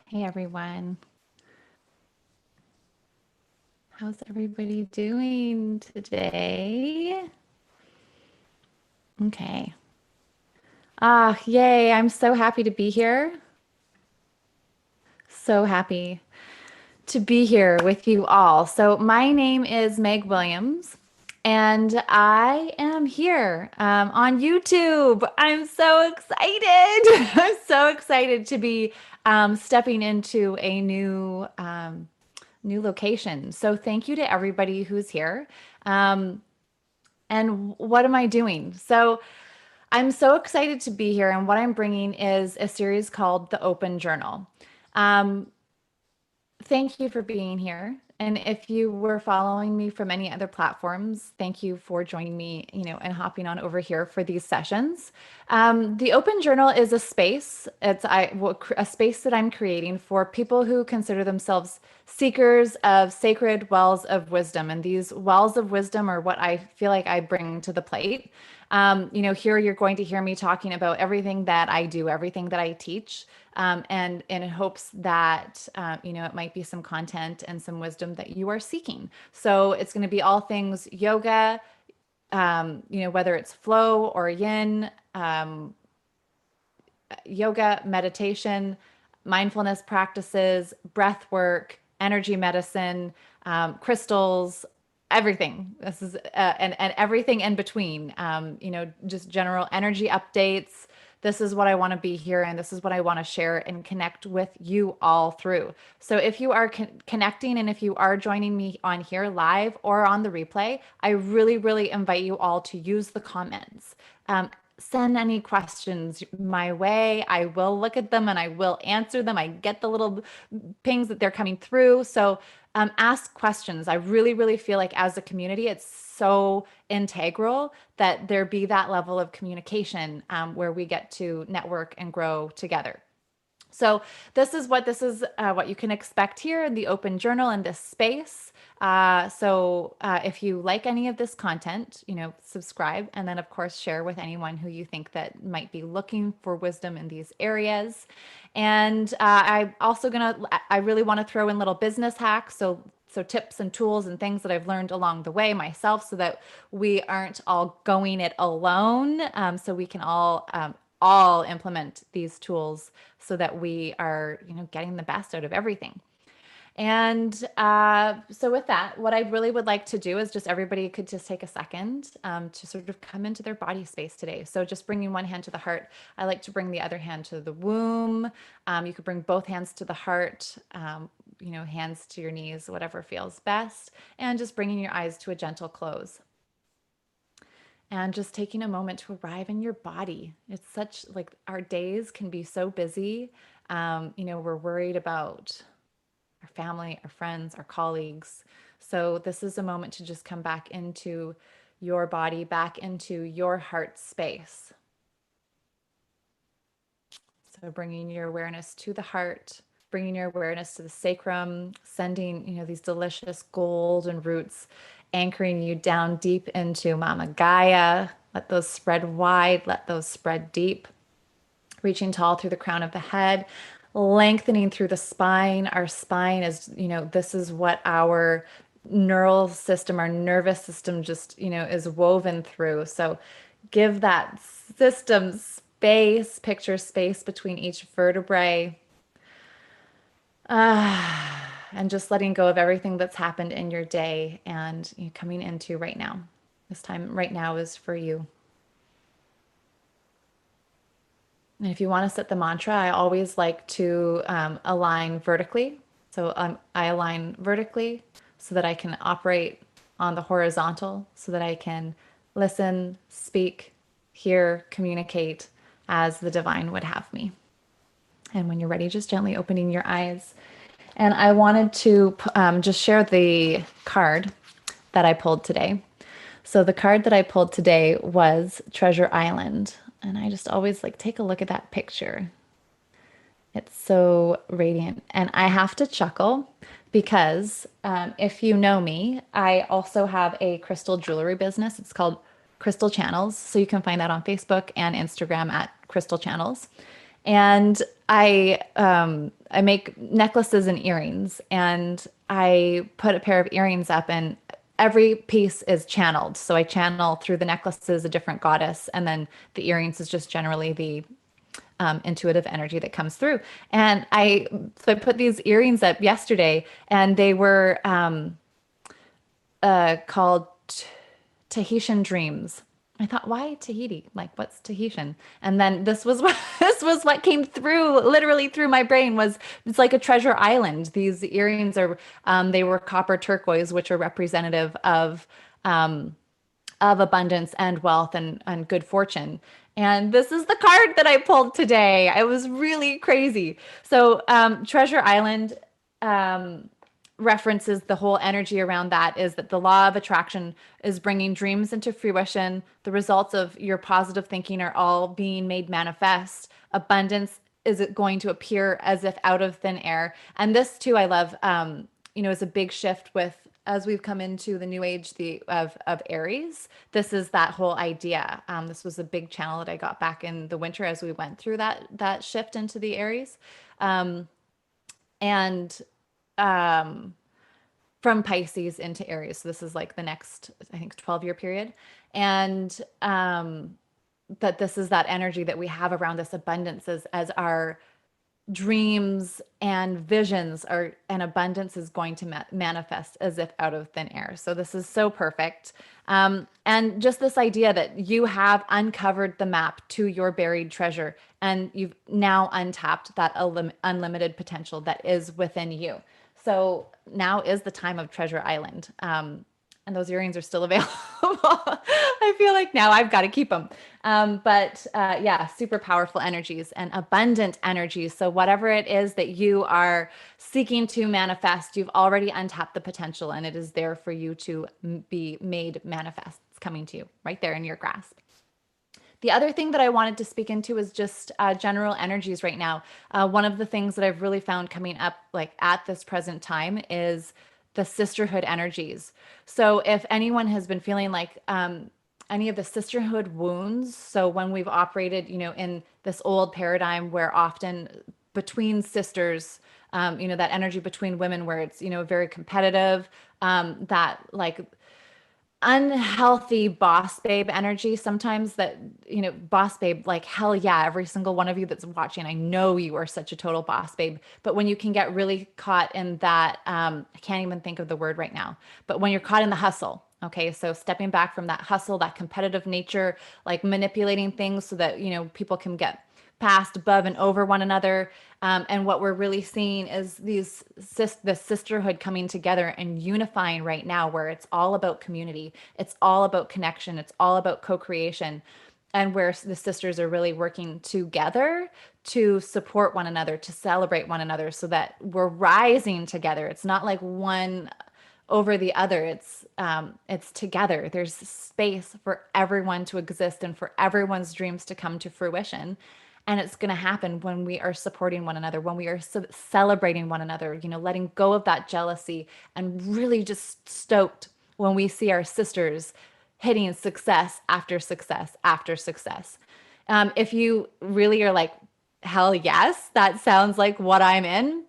Hey everyone, how's everybody doing today? Okay. Yay, I'm so happy to be here. So happy to be here with you all. So, my name is Meg Williams, and I am here on YouTube. I'm so excited. I'm so excited to be stepping into a new location. So, thank you to everybody who's here. Um, And what am I doing? So I'm so excited to be here. And what I'm bringing is a series called The Open Journal. Um, Thank you for being here. And if you were following me from any other platforms, thank you for joining me, and hopping on over here for these sessions. The Open Journal is a space. A space that I'm creating for people who consider themselves seekers of sacred wells of wisdom. And these wells of wisdom are what I feel like I bring to the plate. Here you're going to hear me talking about everything that I do, everything that I teach, and in hopes that it might be some content and some wisdom that you are seeking. So it's going to be all things yoga, whether it's flow or yin, yoga, meditation, mindfulness practices, breath work, energy medicine, crystals, everything. This is and everything in between. Just general energy updates. This is what I want to be here, and this is what I want to share and connect with you all through. So if you are connecting and if you are joining me on here live or on the replay, I really, really invite you all to use the comments. Send any questions my way. I will look at them and I will answer them. I get the little pings that they're coming through. So ask questions. I really, really feel like as a community, it's so integral that there be that level of communication where we get to network and grow together. So this is what you can expect here in the open journal in this space. If you like any of this content, subscribe and then of course share with anyone who you think that might be looking for wisdom in these areas. And I really want to throw in little business hacks. So tips and tools and things that I've learned along the way myself so that we aren't all going it alone. So we can all implement these tools so that we are, getting the best out of everything. And so with that, what I really would like to do is just everybody could just take a second to sort of come into their body space today. So just bringing one hand to the heart. I like to bring the other hand to the womb. You could bring both hands to the heart, hands to your knees, whatever feels best. And just bringing your eyes to a gentle close and just taking a moment to arrive in your body. It's such like our days can be so busy. We're worried about our family, our friends, our colleagues. So this is a moment to just come back into your body, back into your heart space. So bringing your awareness to the heart, bringing your awareness to the sacrum, sending, these delicious golden roots anchoring you down deep into Mama Gaia. Let those spread wide, let those spread deep, reaching tall through the crown of the head, lengthening through the spine. Our spine is, this is what our neural system, our nervous system just, is woven through. So give that system space, picture space between each vertebrae. And just letting go of everything that's happened in your day and coming into right now. This time right now is for you. And if you want to set the mantra, I always like to align vertically. So I align vertically so that I can operate on the horizontal, so that I can listen, speak, hear, communicate as the divine would have me. And when you're ready, just gently opening your eyes. And I wanted to just share the card that I pulled today. So the card that I pulled today was Treasure Island. And I just always like take a look at that picture. It's so radiant. And I have to chuckle because if you know me, I also have a crystal jewelry business. It's called Crystal Channels. So you can find that on Facebook and Instagram at Crystal Channels. And I make necklaces and earrings, and I put a pair of earrings up, and every piece is channeled. So I channel through the necklaces a different goddess, and then the earrings is just generally the intuitive energy that comes through. And I put these earrings up yesterday, and they were called Tahitian Dreams. I thought, why Tahiti? Like, what's Tahitian? And then this was what this was what came through, literally through my brain. Was it's like a treasure island. These earrings are, they were copper turquoise, which are representative of abundance and wealth and good fortune. And this is the card that I pulled today. It was really crazy. So, Treasure Island references the whole energy around that is that the law of attraction is bringing dreams into fruition. The results of your positive thinking are all being made manifest. Abundance is going to appear as if out of thin air. And this too, I love, is a big shift with as we've come into the new age of Aries. This is that whole idea. This was a big channel that I got back in the winter as we went through that shift into the Aries. And from Pisces into Aries. So this is like the next, I think, 12-year period. And that this is that energy that we have around this abundance as our dreams and visions are, and abundance is going to manifest as if out of thin air. So this is so perfect. And just this idea that you have uncovered the map to your buried treasure, and you've now untapped that unlimited potential that is within you. So now is the time of Treasure Island. And those earrings are still available. I feel like now I've got to keep them. Yeah, super powerful energies and abundant energies. So whatever it is that you are seeking to manifest, you've already untapped the potential, and it is there for you to be made manifest. It's coming to you right there in your grasp. The other thing that I wanted to speak into is just general energies right now. One of the things that I've really found coming up like at this present time is the sisterhood energies. So if anyone has been feeling like any of the sisterhood wounds, so when we've operated, in this old paradigm where often between sisters, that energy between women where it's, very competitive, that like unhealthy boss babe energy sometimes that, boss babe, like, hell yeah, every single one of you that's watching, I know you are such a total boss babe. But when you can get really caught in that, I can't even think of the word right now, but when you're caught in the hustle, okay, so stepping back from that hustle, that competitive nature, like manipulating things so that, people can get past, above, and over one another. And what we're really seeing is the sisterhood coming together and unifying right now, where it's all about community, it's all about connection, it's all about co-creation, and where the sisters are really working together to support one another, to celebrate one another, so that we're rising together. It's not like one over the other. It's together. There's space for everyone to exist and for everyone's dreams to come to fruition. And it's going to happen when we are supporting one another, when we are celebrating one another, letting go of that jealousy, and really just stoked when we see our sisters hitting success after success after success. If you really are like, hell yes, that sounds like what I'm in,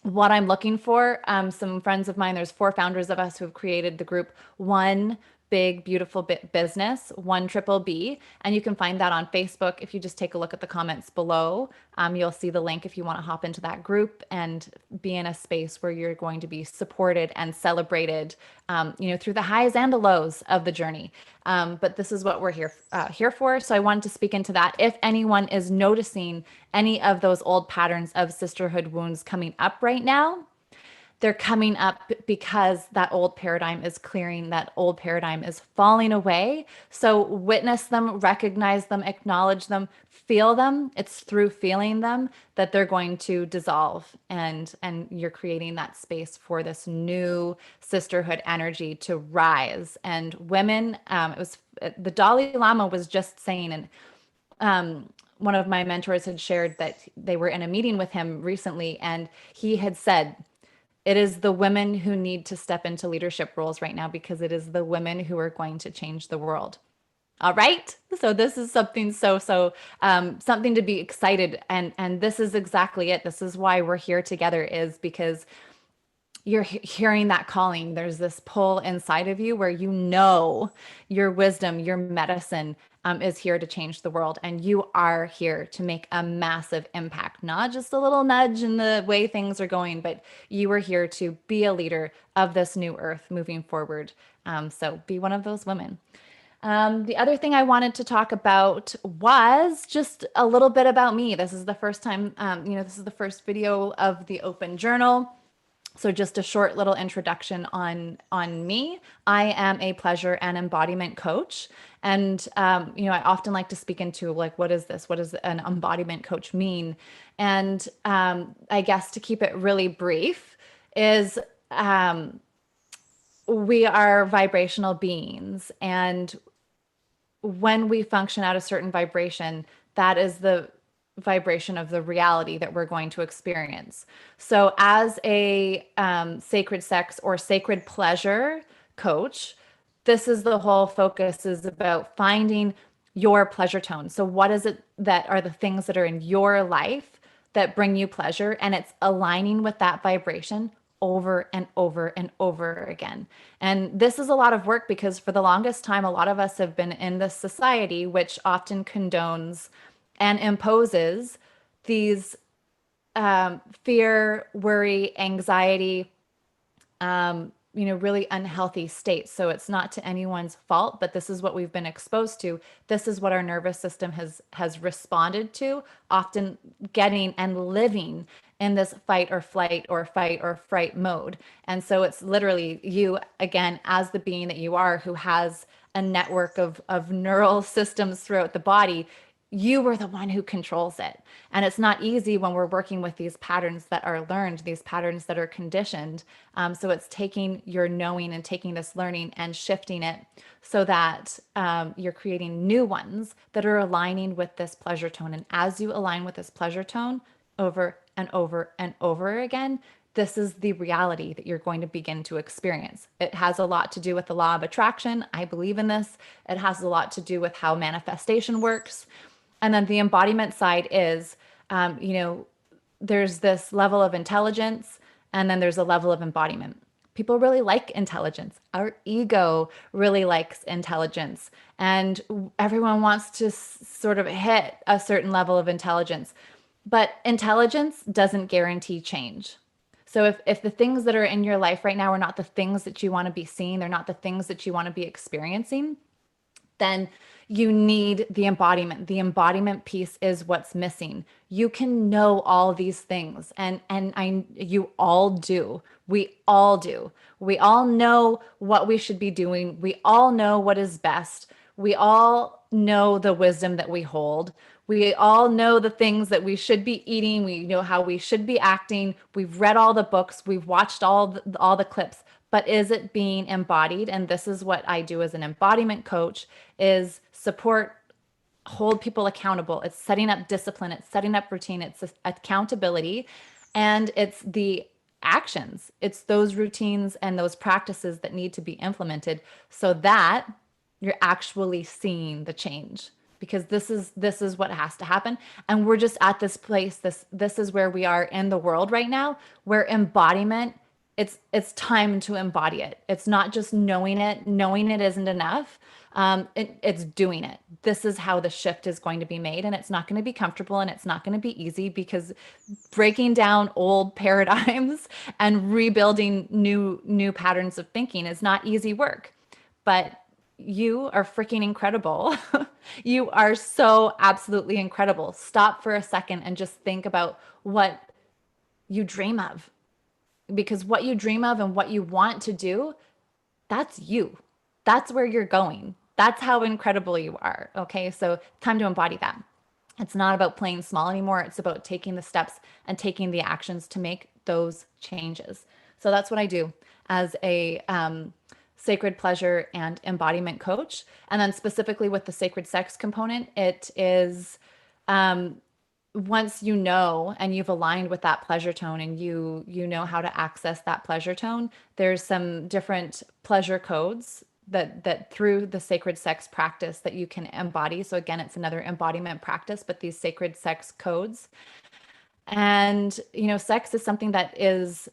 what I'm looking for. Some friends of mine, there's 4 founders of us who have created the group One Big Beautiful Business, 1BBB, and you can find that on Facebook. If you just take a look at the comments below, you'll see the link if you want to hop into that group and be in a space where you're going to be supported and celebrated, through the highs and the lows of the journey. But this is what we're here for. So I wanted to speak into that. If anyone is noticing any of those old patterns of sisterhood wounds coming up right now, they're coming up because that old paradigm is clearing, that old paradigm is falling away. So witness them, recognize them, acknowledge them, feel them. It's through feeling them that they're going to dissolve, and you're creating that space for this new sisterhood energy to rise. And women, it was the Dalai Lama was just saying, and one of my mentors had shared that they were in a meeting with him recently, and he had said, it is the women who need to step into leadership roles right now, because it is the women who are going to change the world. All right. So this is something something to be excited. And this is exactly it. This is why we're here together, is because you're hearing that calling. There's this pull inside of you where you know your wisdom, your medicine is here to change the world. And you are here to make a massive impact, not just a little nudge in the way things are going, but you are here to be a leader of this new earth moving forward. So be one of those women. The other thing I wanted to talk about was just a little bit about me. This is the first time, this is the first video of the open journal. So just a short little introduction on me. I am a pleasure and embodiment coach. And I often like to speak into like, what is this? What does an embodiment coach mean? And I guess to keep it really brief is we are vibrational beings. And when we function at a certain vibration, that is the vibration of the reality that we're going to experience. So, as a sacred sex or sacred pleasure coach, this is the whole focus, is about finding your pleasure tone. So, what is it that are the things that are in your life that bring you pleasure? And it's aligning with that vibration over and over and over again. And this is a lot of work because for the longest time, a lot of us have been in this society, which often condones and imposes these fear, worry, anxiety, really unhealthy states. So it's not to anyone's fault, but this is what we've been exposed to. This is what our nervous system has responded to, often getting and living in this fight or flight or fight or fright mode. And so it's literally you, again, as the being that you are, who has a network of neural systems throughout the body. You were the one who controls it. And it's not easy when we're working with these patterns that are learned, these patterns that are conditioned. So it's taking your knowing and taking this learning and shifting it so that you're creating new ones that are aligning with this pleasure tone. And as you align with this pleasure tone over and over and over again, this is the reality that you're going to begin to experience. It has a lot to do with the law of attraction. I believe in this. It has a lot to do with how manifestation works. And then the embodiment side is, there's this level of intelligence, and then there's a level of embodiment. People really like intelligence. Our ego really likes intelligence, and everyone wants to sort of hit a certain level of intelligence. But intelligence doesn't guarantee change. So if the things that are in your life right now are not the things that you want to be seeing, they're not the things that you want to be experiencing, then you need the embodiment. The embodiment piece is what's missing. You can know all these things, and you all do. We all do. We all know what we should be doing. We all know what is best. We all know the wisdom that we hold. We all know the things that we should be eating. We know how we should be acting. We've read all the books. We've watched all the clips. But is it being embodied? And this is what I do as an embodiment coach, is support, hold people accountable. It's setting up discipline. It's setting up routine. It's accountability. And it's the actions. It's those routines and those practices that need to be implemented so that you're actually seeing the change. Because this is what has to happen. And we're just at this place, this is where we are in the world right now, where embodiment, it's time to embody it. It's not just knowing it. Knowing it isn't enough. It's doing it. This is how the shift is going to be made, and it's not going to be comfortable, and it's not going to be easy, because breaking down old paradigms and rebuilding new patterns of thinking is not easy work. But you are freaking incredible. You are so absolutely incredible. Stop for a second and just think about what you dream of. Because what you dream of and what you want to do, that's you. That's where you're going. That's how incredible you are. Okay. So time to embody that. It's not about playing small anymore. It's about taking the steps and taking the actions to make those changes. So that's what I do as a sacred pleasure and embodiment coach. And then specifically with the sacred sex component, it is once you know and you've aligned with that pleasure tone, and you know how to access that pleasure tone, there's some different pleasure codes that through the sacred sex practice that you can embody. So again, it's another embodiment practice, but these sacred sex codes. And, sex is something that is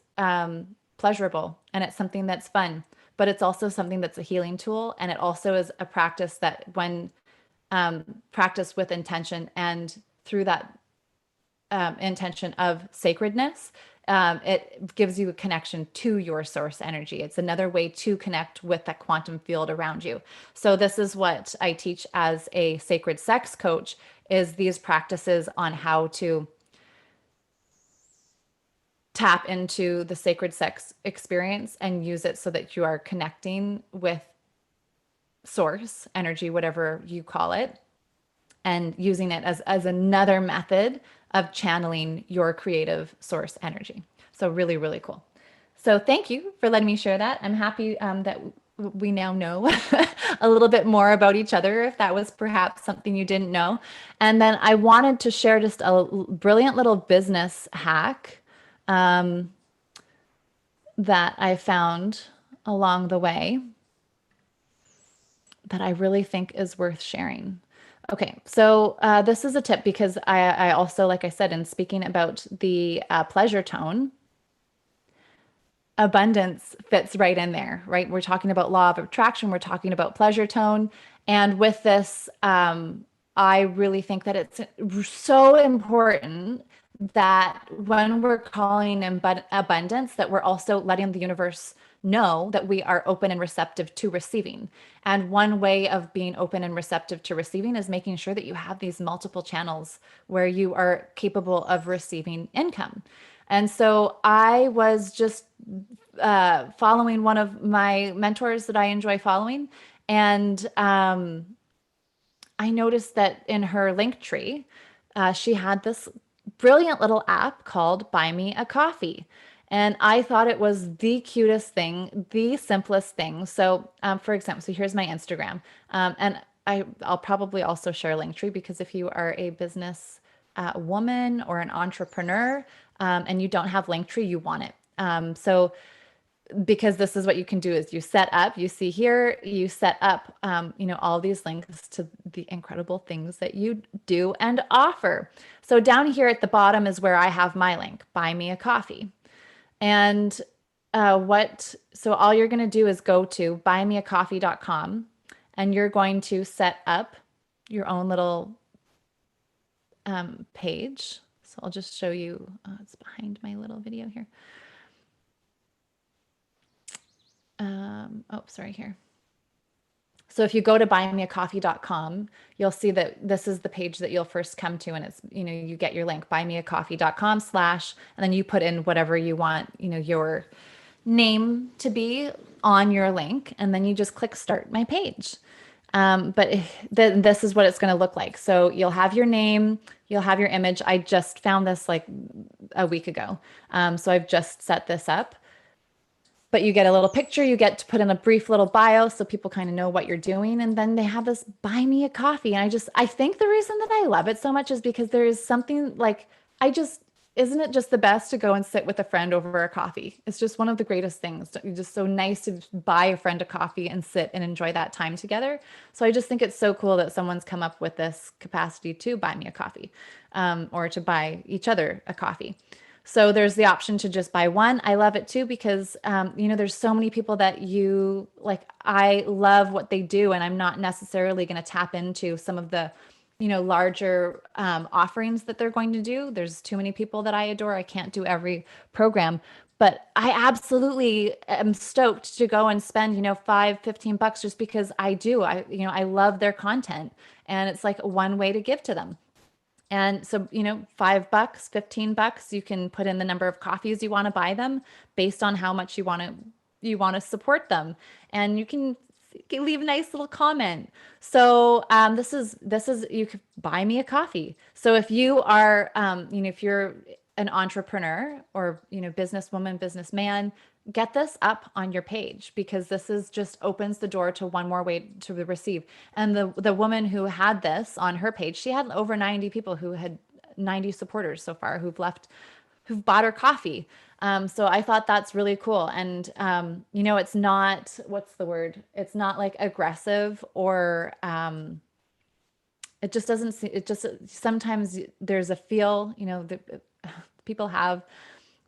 pleasurable, and it's something that's fun, but it's also something that's a healing tool. And it also is a practice that when practiced with intention and through that intention of sacredness, it gives you a connection to your source energy. It's another way to connect with that quantum field around you. So this is what I teach as a sacred sex coach, is these practices on how to tap into the sacred sex experience and use it so that you are connecting with source energy, whatever you call it, and using it as another method of channeling your creative source energy. So really, really cool. So thank you for letting me share that. I'm happy that we now know a little bit more about each other, if that was perhaps something you didn't know. And then I wanted to share just a brilliant little business hack that I found along the way that I really think is worth sharing. Okay, so this is a tip because I also, like I said, in speaking about the pleasure tone, abundance fits right in there, right? We're talking about law of attraction, we're talking about pleasure tone. And with this, I really think that it's so important that when we're calling abundance, that we're also letting the universe know that we are open and receptive to receiving. And one way of being open and receptive to receiving is making sure that you have these multiple channels where you are capable of receiving income. And so I was just following one of my mentors that I enjoy following. And I noticed that in her link tree, she had this brilliant little app called Buy Me a Coffee. And I thought it was the cutest thing, the simplest thing. So, for example, so here's my Instagram. And I'll probably also share Linktree, because if you are a business woman or an entrepreneur and you don't have Linktree, you want it. So because this is what you can do is you set up, you see here, you set up, all these links to the incredible things that you do and offer. So down here at the bottom is where I have my link, Buy Me a Coffee. And so all you're going to do is go to buymeacoffee.com, and you're going to set up your own little page. So I'll just show you, it's behind my little video here. Sorry, here. So if you go to buymeacoffee.com, you'll see that this is the page that you'll first come to, and it's, you get your link, buymeacoffee.com/ and then you put in whatever you want, your name to be on your link, and then you just click start my page. But this is what it's going to look like. So you'll have your name, you'll have your image. I just found this like a week ago. So I've just set this up. But you get a little picture, you get to put in a brief little bio so people kind of know what you're doing. And then they have this Buy Me a Coffee. And I think the reason that I love it so much is because there is something like, isn't it just the best to go and sit with a friend over a coffee? It's just one of the greatest things. It's just so nice to buy a friend a coffee and sit and enjoy that time together. So I just think it's so cool that someone's come up with this capacity to buy me a coffee, or to buy each other a coffee. So there's the option to just buy one. I love it too, because, there's so many people that I love what they do, and I'm not necessarily going to tap into some of the, larger offerings that they're going to do. There's too many people that I adore. I can't do every program, but I absolutely am stoked to go and spend, $5-15 just because I do. I love their content, and it's like one way to give to them. And so, $5, $15, you can put in the number of coffees you want to buy them based on how much you want to support them. And you can leave a nice little comment. So this is you could buy me a coffee. So if you are, if you're an entrepreneur or, businesswoman, businessman, get this up on your page, because this is just opens the door to one more way to receive. And the woman who had this on her page, she had over 90 people who had 90 supporters so far who've bought her coffee. So I thought that's really cool. And, it's not, what's the word? It's not like aggressive or, it just doesn't see, it just sometimes there's a feel, that people have,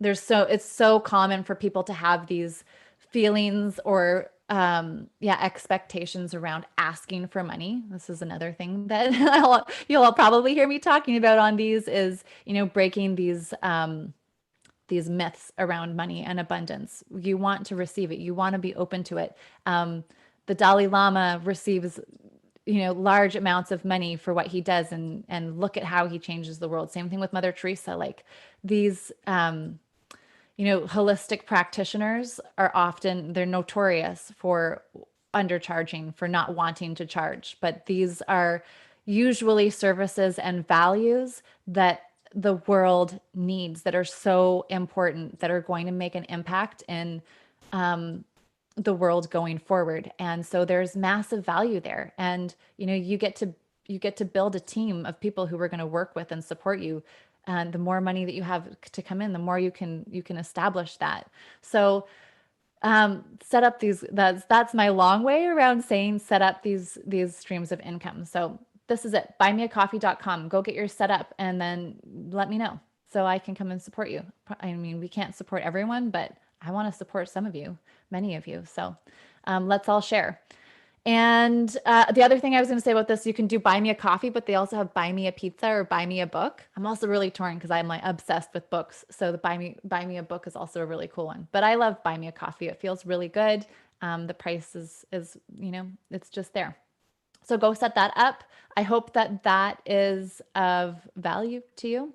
it's so common for people to have these feelings or, expectations around asking for money. This is another thing that you'll all probably hear me talking about on these is, breaking these myths around money and abundance. You want to receive it. You want to be open to it. The Dalai Lama receives, large amounts of money for what he does, and look at how he changes the world. Same thing with Mother Teresa. Like these, holistic practitioners are often, they're notorious for undercharging, for not wanting to charge. But these are usually services and values that the world needs, that are so important, that are going to make an impact in the world going forward. And so there's massive value there. And, you get to build a team of people who are going to work with and support you. And the more money that you have to come in, the more you can establish that. So set up these, that's my long way around saying set up these streams of income. So this is it. Buymeacoffee.com. Go get yours set up and then let me know so I can come and support you. I mean, we can't support everyone, but I want to support some of you, many of you. So let's all share. And the other thing I was going to say about this, you can do buy me a coffee, but they also have buy me a pizza or buy me a book. I'm also really torn because I'm like obsessed with books. So the buy me a book is also a really cool one. But I love buy me a coffee. It feels really good. The price is it's just there. So go set that up. I hope that that is of value to you.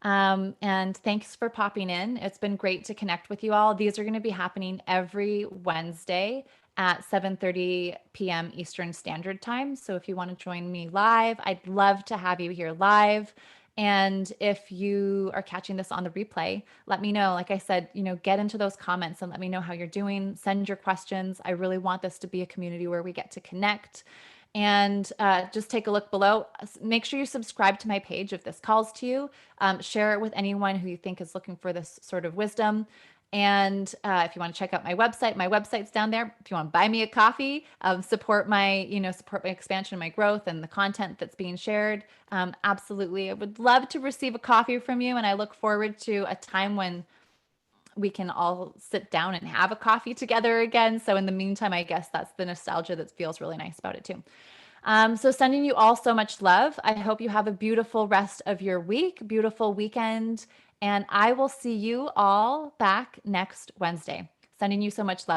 And thanks for popping in. It's been great to connect with you all. These are going to be happening every Wednesday at 7:30 p.m. Eastern Standard Time. So if you want to join me live, I'd love to have you here live. And if you are catching this on the replay, let me know. Like I said, get into those comments and let me know how you're doing. Send your questions. I really want this to be a community where we get to connect. And just take a look below. Make sure you subscribe to my page if this calls to you. Share it with anyone who you think is looking for this sort of wisdom. And if you want to check out my website's down there. If you want to buy me a coffee, support my expansion, my growth, and the content that's being shared. Absolutely. I would love to receive a coffee from you. And I look forward to a time when we can all sit down and have a coffee together again. So in the meantime, I guess that's the nostalgia that feels really nice about it too. So sending you all so much love. I hope you have a beautiful rest of your week, beautiful weekend, and I will see you all back next Wednesday. Sending you so much love.